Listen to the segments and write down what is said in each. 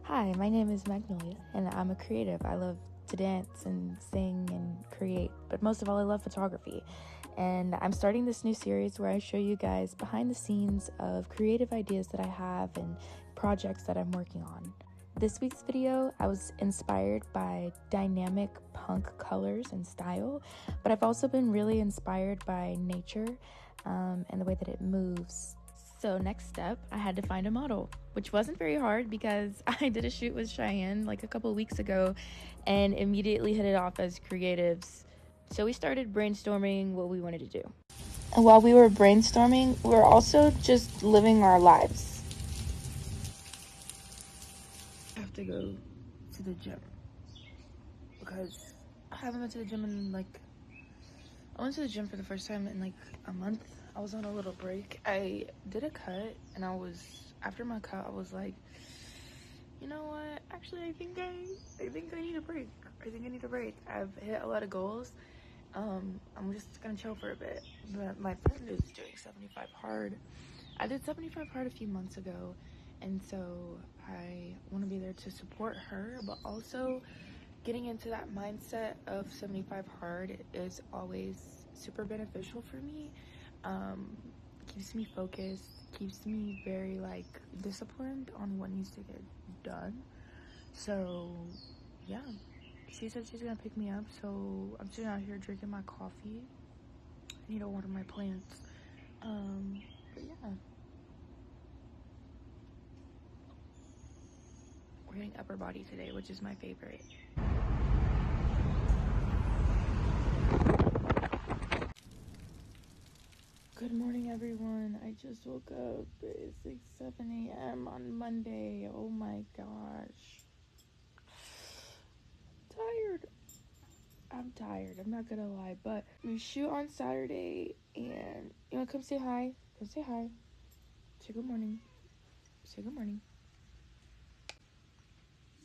Hi, my name is Magnolia, and I'm a creative. I love to dance and sing and create, but most of all, I love photography. And I'm starting this new series where I show you guys behind the scenes of creative ideas that I have and projects that I'm working on. This week's video, I was inspired by dynamic punk colors and style, but I've also been really inspired by nature and the way that it moves. So next step, I had to find a model, which wasn't very hard because I did a shoot with Cheyenne like a couple weeks ago and immediately hit it off as creatives. So we started brainstorming what we wanted to do. And while we were brainstorming, we were also just living our lives. I have to go to the gym because I haven't been to the gym in I went to the gym for the first time in a month. I was on a little break. I did a cut and after my cut I was like, you know what, actually I think I need a break. I've hit a lot of goals. I'm just gonna chill for a bit. But my friend is doing 75 hard. I did 75 hard a few months ago, and so I want to be there to support her, but also getting into that mindset of 75 hard is always super beneficial for me. Keeps me focused, keeps me very disciplined on what needs to get done. So yeah, she said she's gonna pick me up, so I'm sitting out here drinking my coffee. I need to water my plants. But yeah, we're getting upper body today, which is my favorite. Good morning, everyone. I just woke up. It's 7 a.m. on Monday. Oh my gosh. I'm tired. I'm not gonna lie, but we shoot on Saturday, and you wanna come say hi? Come say hi. Say good morning. Say good morning.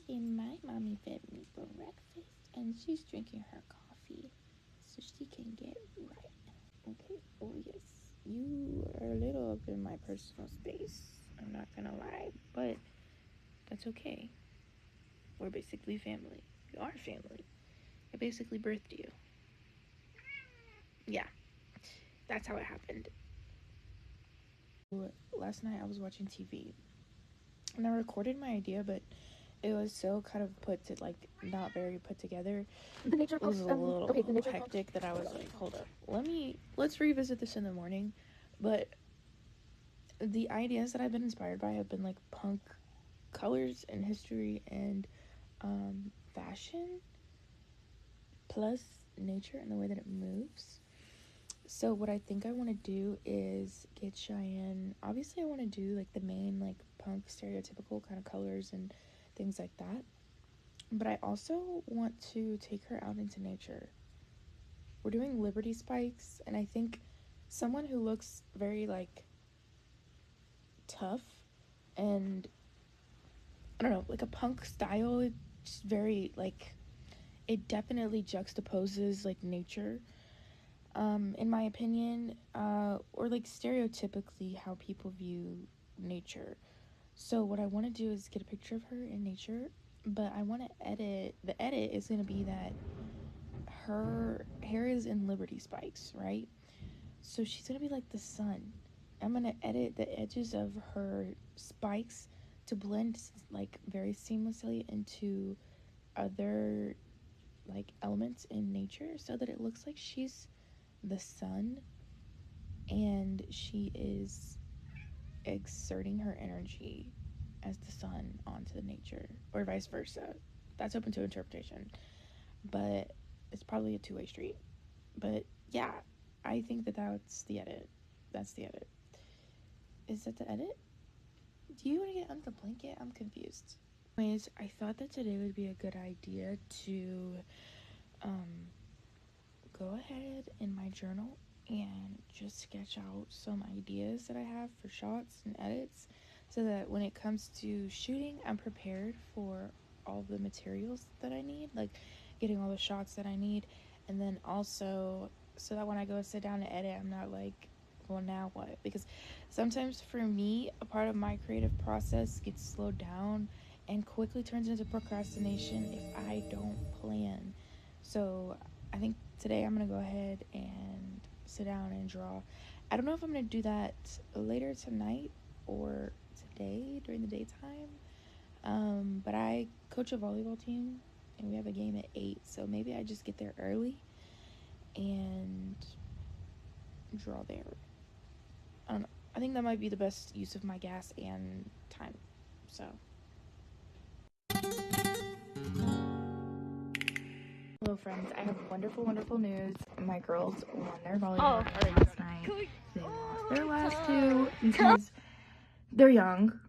See, my mommy fed me breakfast, and she's drinking her coffee so she can get right. Okay. Oh yes, you are a little up in my personal space. I'm not gonna lie, but that's okay. We're basically family. We are family. I basically birthed you. Yeah, that's how it happened. Last night I was watching TV and I recorded my idea, but it was so kind of not very put together. It was a little hectic that I was like, hold up, let's revisit this in the morning. But the ideas that I've been inspired by have been like punk colors and history and fashion plus nature and the way that it moves. So what I think I want to do is get Cheyenne. Obviously, I want to do like the main punk stereotypical kind of colors and things like that. But I also want to take her out into nature. We're doing Liberty spikes, and I think someone who looks very tough and I don't know, like a punk style. It's very it definitely juxtaposes nature. In my opinion, or stereotypically how people view nature. So what I want to do is get a picture of her in nature, but I want to the edit is going to be that her hair is in Liberty spikes, right? So she's going to be like the sun. I'm going to edit the edges of her spikes to blend very seamlessly into other elements in nature so that it looks like she's the sun and she is exerting her energy as the sun onto the nature, or vice versa. That's open to interpretation, but it's probably a two-way street. But yeah, I think that's the edit. That's the edit. Is that the edit? Do you want to get under the blanket? I'm confused. Anyways, I thought that today would be a good idea to go ahead in my journal and just sketch out some ideas that I have for shots and edits so that when it comes to shooting, I'm prepared for all the materials that I need, like getting all the shots that I need, and then also so that when I go sit down to edit, I'm not like, well, now what? Because sometimes for me, a part of my creative process gets slowed down and quick quickly turns into procrastination if I don't plan. So I think today I'm gonna go ahead and sit down and draw. I don't know if I'm gonna do that later tonight or today during the daytime. But I coach a volleyball team and we have a game at 8, so maybe I just get there early and draw there. I don't know. I think that might be the best use of my gas and time. So. Hello friends, I have wonderful, wonderful news. My girls won their volleyball last night. They lost their last 2 because they're young.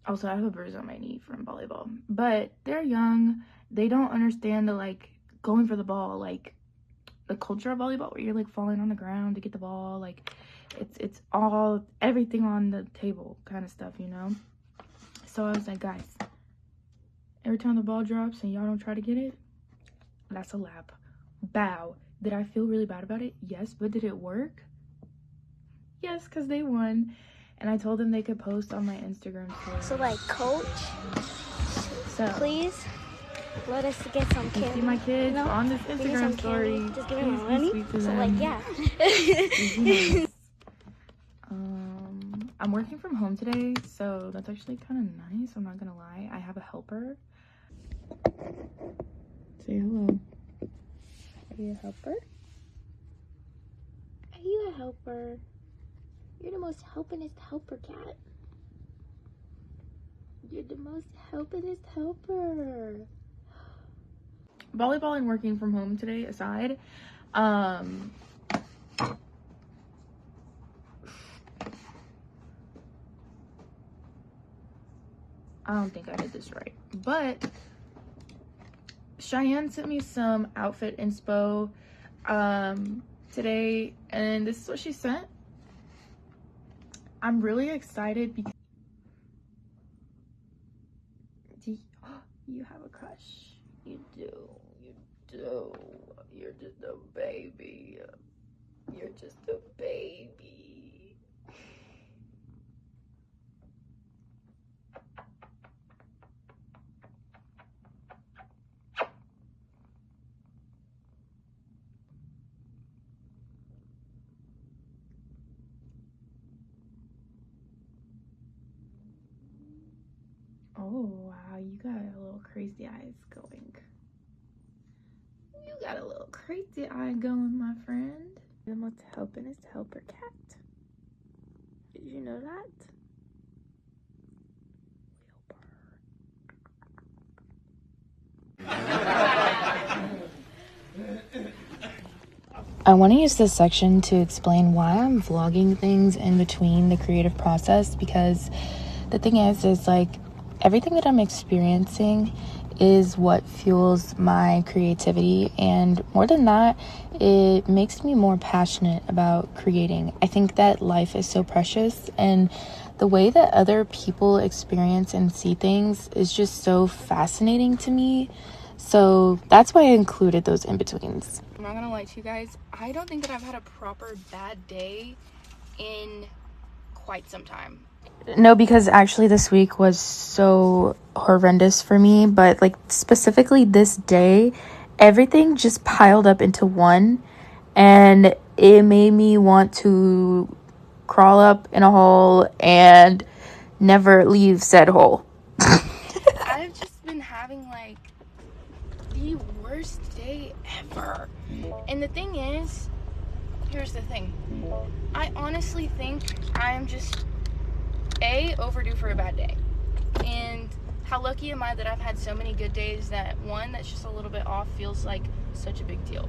Also, I have a bruise on my knee from volleyball. But they're young. They don't understand the, like, going for the ball, like, the culture of volleyball where you're, like, falling on the ground to get the ball. Like, it's all, everything on the table kind of stuff, you know? So I was like, guys, every time the ball drops and y'all don't try to get it, that's a lap. Bow. Did I feel really bad about it? Yes. But did it work? Yes, because they won. And I told them they could post on my Instagram story. So, like, coach, please let us get some kids. See my kids on this Instagram story. Just give me my money. So, like, yeah. I'm working from home today, so that's actually kind of nice. I'm not gonna lie. I have a helper. Say hello. Are you a helper? Are you a helper? You're the most helpingest helper, cat. You're the most helpingest helper. Volleyball and working from home today aside, I don't think I did this right, but Cheyenne sent me some outfit inspo today, and this is what she sent. I'm really excited because you have a crush. You do. You're just a baby. You're just a baby. Oh, wow, you got a little crazy eyes going. You got a little crazy eye going, my friend. The most helpingest helper cat. Did you know that? I want to use this section to explain why I'm vlogging things in between the creative process, because the thing is like everything that I'm experiencing is what fuels my creativity, and more than that, it makes me more passionate about creating. I think that life is so precious, and the way that other people experience and see things is just so fascinating to me. So that's why I included those in-betweens. I'm not gonna lie to you guys, I don't think that I've had a proper bad day in quite some time. No, because actually this week was so horrendous for me, but like specifically this day, everything just piled up into one, and it made me want to crawl up in a hole and never leave said hole. I've just been having like the worst day ever. And the thing is, here's the thing. I honestly think I'm just overdue for a bad day. And how lucky am I that I've had so many good days that one that's just a little bit off feels like such a big deal.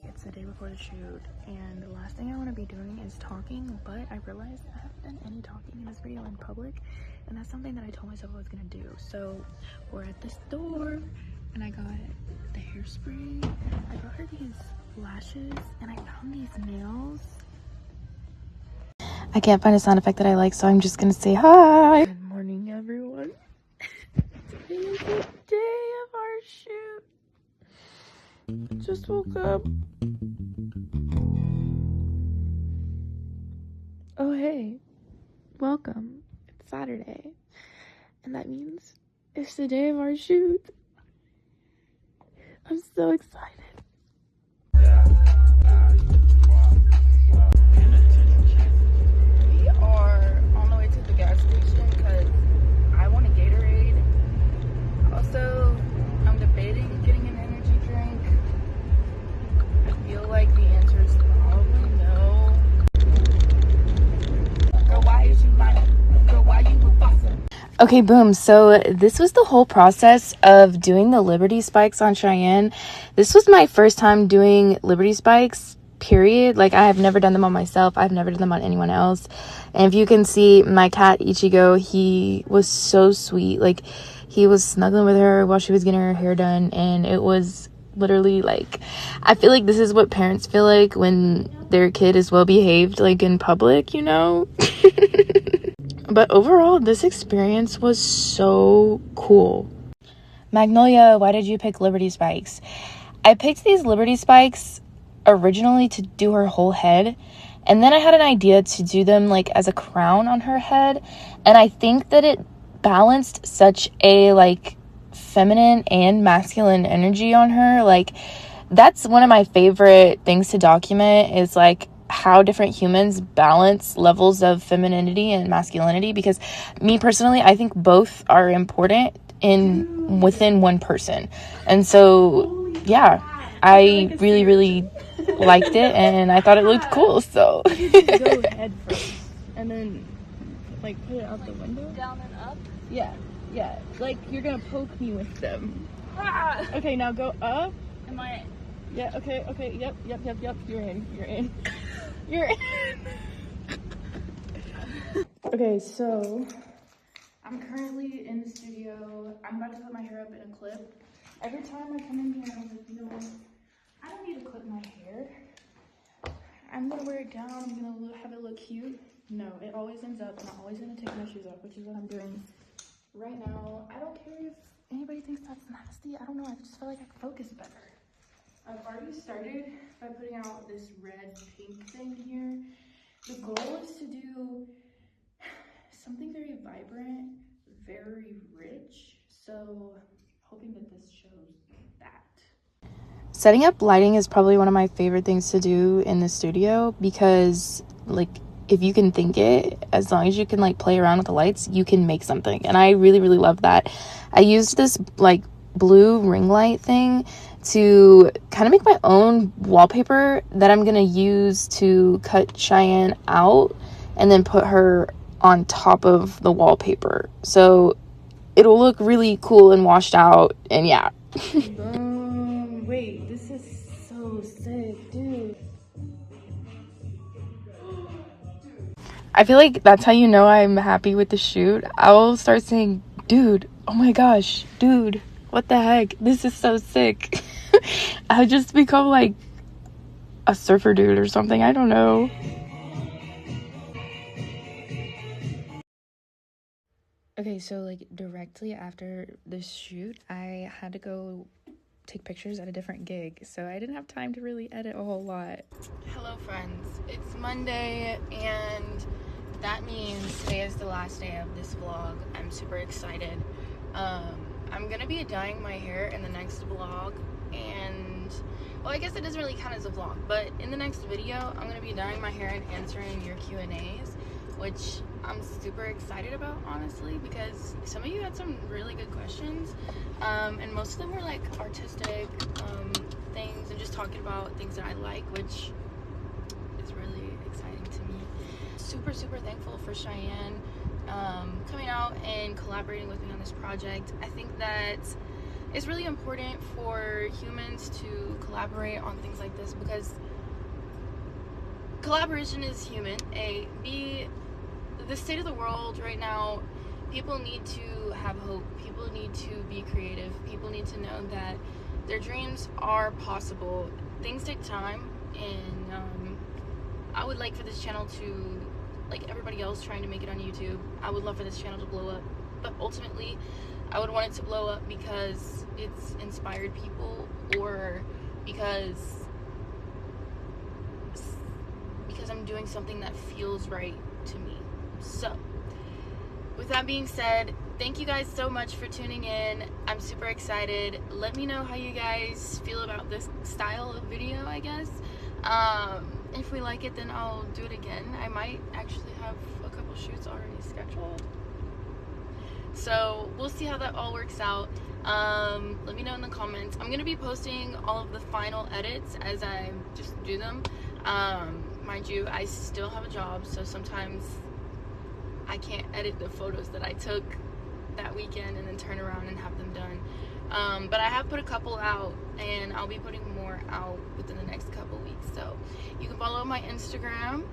It's the day before the shoot, and the last thing I want to be doing is talking, but I realized I haven't done any talking in this video in public, and that's something that I told myself I was gonna do. So we're at the store, and I got the hairspray, I got her these lashes, and I found these nails. I can't find a sound effect that I like, so I'm just gonna say hi. Good morning, everyone. Today is the day of our shoot. Just woke up. Oh, hey. Welcome. It's Saturday. And that means it's the day of our shoot. I'm so excited. We are on the way to the gas station because I want a Gatorade. Also, I'm debating getting an energy drink. I feel like the answer is probably no. Girl, why is you lying? Girl, why you a fossil? Okay, boom. So this was the whole process of doing the Liberty spikes on Cheyenne. This was my first time doing Liberty spikes, period. Like, I have never done them on myself. I've never done them on anyone else. And if you can see my cat, Ichigo, he was so sweet. Like, he was snuggling with her while she was getting her hair done. And it was literally like, I feel like this is what parents feel like when their kid is well behaved, like in public, you know? But overall, this experience was so cool. Magnolia, why did you pick Liberty spikes? I picked these Liberty spikes originally to do her whole head, and then I had an idea to do them like as a crown on her head, and I think that it balanced such a like feminine and masculine energy on her. Like, that's one of my favorite things to document, is like how different humans balance levels of femininity and masculinity, because me personally, I think both are important within one person. And so yeah, I really liked it, and I thought it looked cool. So go head first and then like put it out the window, Down and up. yeah, like you're gonna poke me with them. Okay, now go up. Am I? Yeah, okay, yep, you're in. You're in. Okay, so I'm currently in the studio. I'm about to put my hair up in a clip. Every time I come in here, I'm like, you know what? I don't need to clip my hair. I'm gonna wear it down. I'm gonna have it look cute. No, it always ends up, and I'm always gonna take my shoes off, which is what I'm doing right now. I don't care if anybody thinks that's nasty. I don't know. I just feel like I can focus better. I've already started by putting out this red pink thing here. The goal is to do something very vibrant, very rich. So hoping that this shows that. setting up lighting is probably one of my favorite things to do in the studio, because like, if you can think it, as long as you can like play around with the lights, you can make something. And I really love that. I used this like blue ring light thing to kind of make my own wallpaper that I'm gonna use to cut Cheyenne out and then put her on top of the wallpaper, so it'll look really cool and washed out. And yeah. Wait, this is so sick, dude. I feel like that's how you know I'm happy with the shoot. I'll start saying, dude, oh my gosh, dude, what the heck, this is so sick. I'll just become like a surfer dude or something, I don't know. Okay, so like directly after this shoot, I had to go take pictures at a different gig, so I didn't have time to really edit a whole lot. Hello friends, it's Monday, and that means today is the last day of this vlog. I'm super excited. I'm gonna be dyeing my hair in the next vlog, and well, I guess it doesn't really count as a vlog, but in the next video I'm gonna be dyeing my hair and answering your Q&As, which I'm super excited about, honestly, because some of you had some really good questions, and most of them were like artistic things and just talking about things that I like, which is really exciting to me. Super thankful for Cheyenne coming out and collaborating with me on this project. I think that it's really important for humans to collaborate on things like this, because collaboration is human. B, the state of the world right now, people need to have hope. People need to be creative. People need to know that their dreams are possible. Things take time, and I would like for this channel to, like everybody else trying to make it on YouTube, I would love for this channel to blow up. But ultimately, I would want it to blow up because it's inspired people, or because I'm doing something that feels right to me. So with that being said, thank you guys so much for tuning in. I'm super excited. Let me know how you guys feel about this style of video, I guess. If we like it, then I'll do it again. I might actually have a couple shoots already scheduled. So we'll see how that all works out. Let me know in the comments. I'm going to be posting all of the final edits as I just do them. Mind you, I still have a job, so sometimes I can't edit the photos that I took that weekend and then turn around and have them done. But I have put a couple out, and I'll be putting more out within the next couple weeks. So you can follow my Instagram.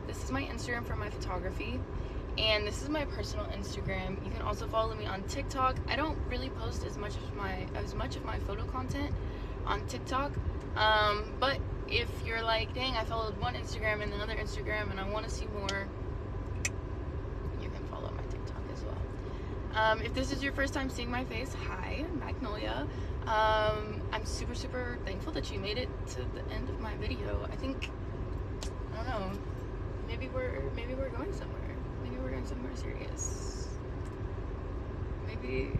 This is my Instagram for my photography, and this is my personal Instagram. You can also follow me on TikTok. I don't really post as much of my photo content on TikTok, but if you're like, dang, I followed one Instagram and another Instagram and I want to see more, you can follow my TikTok as well. If this is your first time seeing my face, hi, I'm Magnolia. I'm super thankful that you made it to the end of my video. I think, I don't know, maybe we're going somewhere. Maybe we're going somewhere serious. Maybe.